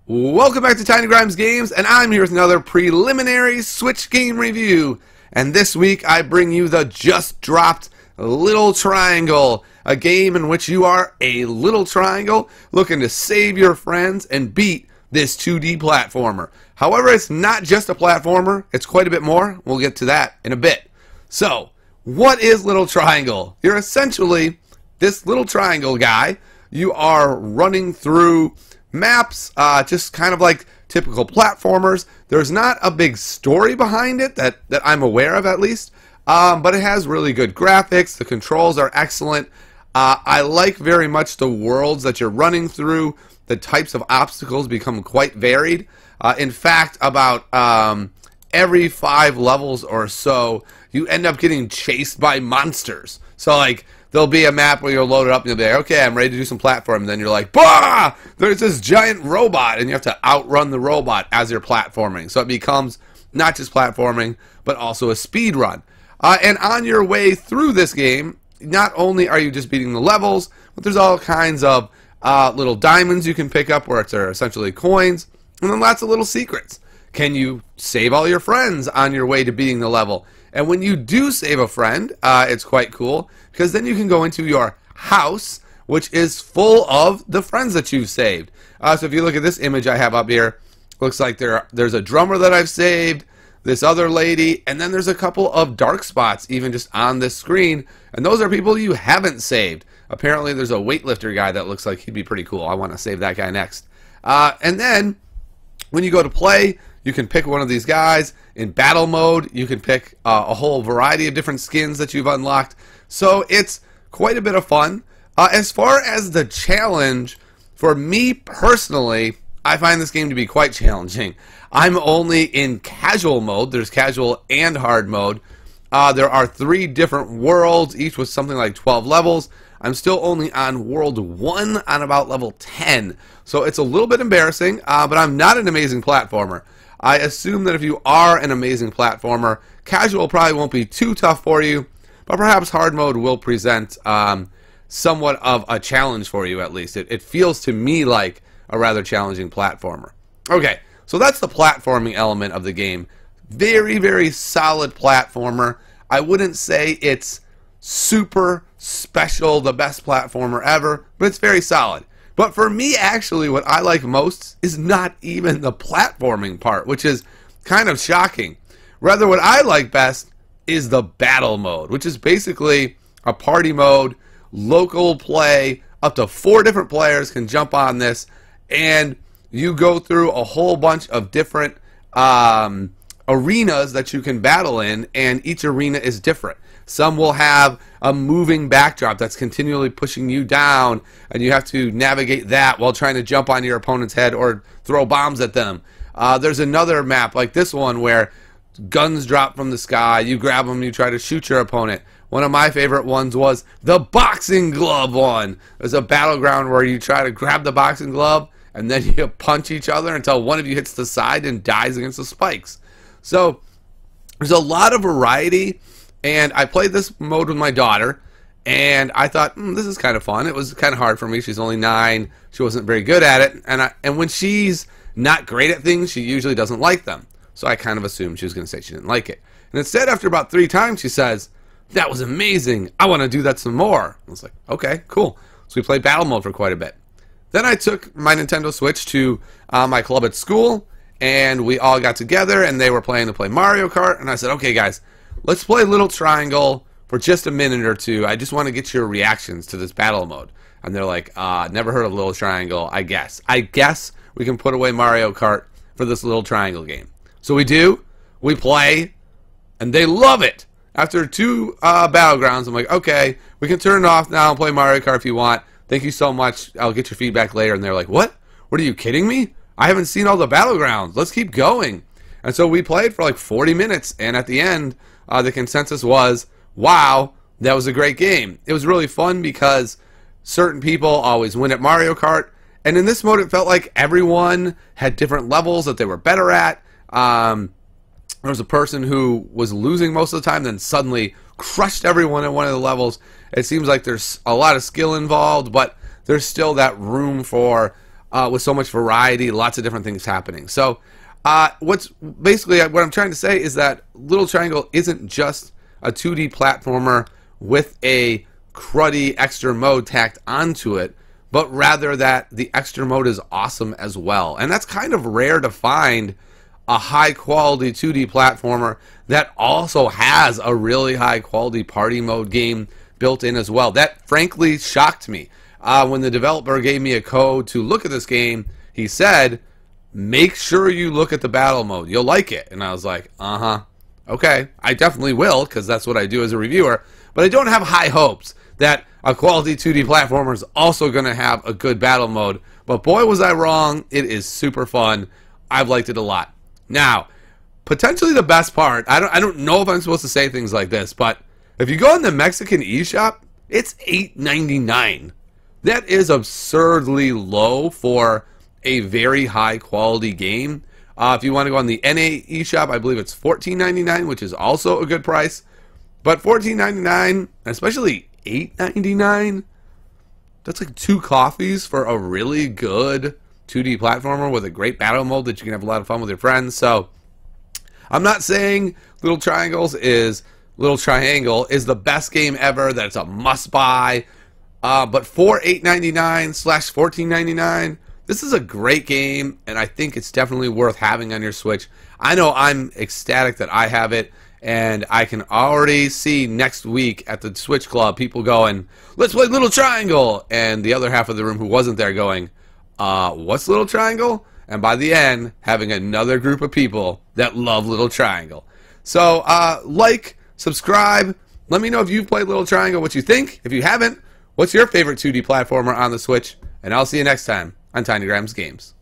Welcome back to Tiny Grimes Games, and I'm here with another preliminary Switch game review. And this week I bring you the just dropped Little Triangle, a game in which you are a little triangle looking to save your friends and beat this 2D platformer. However, it's not just a platformer, it's quite a bit more. We'll get to that in a bit. So, what is Little Triangle? You're essentially this little triangle guy. You are running through maps, just kind of like typical platformers. There's not a big story behind it that I'm aware of, at least, but it has really good graphics. The controls are excellent. I like very much the worlds that you're running through. The types of obstacles become quite varied. In fact, about every 5 levels or so, you end up getting chased by monsters. So, like, there'll be a map where you're loaded up and you'll be like, okay, I'm ready to do some platform. And then you're like, bah! There's this giant robot, and you have to outrun the robot as you're platforming. So it becomes not just platforming, but also a speed run. And on your way through this game, not only are you just beating the levels, but there's all kinds of little diamonds you can pick up, where they're essentially coins, and then lots of little secrets. Can you save all your friends on your way to beating the level? And when you do save a friend, it's quite cool, because then you can go into your house, which is full of the friends that you've saved. So if you look at this image I have up here, looks like there's a drummer that I've saved, this other lady, and then there's a couple of dark spots even just on this screen, and those are people you haven't saved. Apparently there's a weightlifter guy that looks like he'd be pretty cool. I want to save that guy next. And then when you go to play, you can pick one of these guys. In battle mode, you can pick a whole variety of different skins that you've unlocked. So it's quite a bit of fun. As far as the challenge, for me personally, I find this game to be quite challenging. I'm only in casual mode. There's casual and hard mode. There are 3 different worlds, each with something like 12 levels. I'm still only on World 1 on about level 10. So it's a little bit embarrassing, but I'm not an amazing platformer. I assume that if you are an amazing platformer, casual probably won't be too tough for you, but perhaps hard mode will present somewhat of a challenge for you, at least. It feels to me like a rather challenging platformer. Okay, so that's the platforming element of the game. Very, very solid platformer. I wouldn't say it's super special, the best platformer ever, but it's very solid. But for me, actually, what I like most is not even the platforming part, which is kind of shocking. Rather, what I like best is the battle mode, which is basically a party mode, local play. Up to 4 different players can jump on this, and you go through a whole bunch of different arenas that you can battle in, and each arena is different. Some will have a moving backdrop that's continually pushing you down, and you have to navigate that while trying to jump on your opponent's head or throw bombs at them. There's another map like this one where guns drop from the sky, you grab them, you try to shoot your opponent. One of my favorite ones was the boxing glove one. There's a battleground where you try to grab the boxing glove, and then you punch each other until one of you hits the side and dies against the spikes. So there's a lot of variety. And I played this mode with my daughter, and I thought, this is kind of fun. It was kind of hard for me. She's only 9. She wasn't very good at it. And when she's not great at things, she usually doesn't like them. So I kind of assumed she was going to say she didn't like it. And instead, after about 3 times, she says, that was amazing. I want to do that some more. I was like, okay, cool. So we played battle mode for quite a bit. Then I took my Nintendo Switch to my club at school, and we all got together, and they were planning to play Mario Kart. And I said, okay, guys, let's play Little Triangle for just a minute or 2. I just want to get your reactions to this battle mode. And they're like, never heard of Little Triangle, I guess. I guess we can put away Mario Kart for this Little Triangle game. So we do. We play. And they love it. After 2 battlegrounds, I'm like, okay, we can turn it off now and play Mario Kart if you want. Thank you so much. I'll get your feedback later. And they're like, what? What, are you kidding me? I haven't seen all the battlegrounds. Let's keep going. And so we played for like 40 minutes. And at the end, the consensus was, wow, that was a great game. It was really fun because certain people always win at Mario Kart, and in this mode it felt like everyone had different levels that they were better at. There was a person who was losing most of the time, then suddenly crushed everyone at one of the levels. It seems like there's a lot of skill involved, but there's still that room for with so much variety, lots of different things happening. So what I'm trying to say is that Little Triangle isn't just a 2D platformer with a cruddy extra mode tacked onto it, but rather that the extra mode is awesome as well. And that's kind of rare to find a high quality 2D platformer that also has a really high quality party mode game built in as well. That frankly shocked me. When the developer gave me a code to look at this game, he said, make sure you look at the battle mode. You'll like it. And I was like, okay, I definitely will, because that's what I do as a reviewer. But I don't have high hopes that a quality 2D platformer is also going to have a good battle mode. But boy, was I wrong. It is super fun. I've liked it a lot. Now, potentially the best part, I don't know if I'm supposed to say things like this, but if you go in the Mexican eShop, it's $8.99. That is absurdly low for a very high quality game. If you want to go on the NA eShop, I believe it's $14.99, which is also a good price. But $14.99, especially $8.99, that's like 2 coffees for a really good 2D platformer with a great battle mode that you can have a lot of fun with your friends. So I'm not saying Little Triangle is the best game ever, that it's a must buy. But for $8.99/$14.99, this is a great game, and I think it's definitely worth having on your Switch. I know I'm ecstatic that I have it, and I can already see next week at the Switch Club people going, let's play Little Triangle, and the other half of the room who wasn't there going, what's Little Triangle? And by the end, having another group of people that love Little Triangle. So, like, subscribe, let me know if you've played Little Triangle, what you think. If you haven't, what's your favorite 2D platformer on the Switch? And I'll see you next time on Tiny Grimes Games.